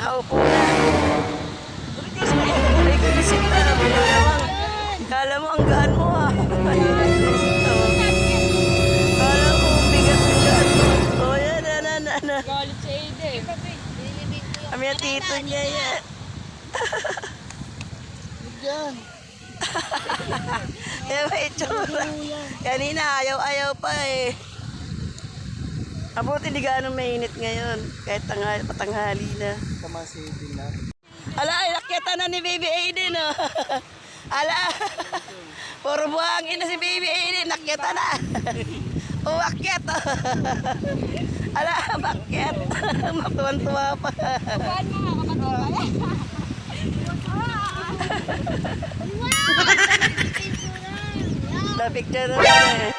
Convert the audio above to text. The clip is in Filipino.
nakaupo na. Ay, gulisip na. Kala mo, ang gaan mo ah. Kala mo, bigat-bigat mo. O yan, na. Galit si Aide. Kami ang tito niya yan. Yan. Yan may itsura. Kanina, ayaw pa eh. Abuti hindi gaano mainit ngayon. Kahit patanghali na. Tama si Tina. Ala, nakyata na ni Baby Aiden, no? Ala, puro buhangin na si Baby Aiden, nakyata na. Umakyat, oh. Ala, makyat. Matuwan-tuwa pa. Buwan mo nga kapatid. Na-picture na eh.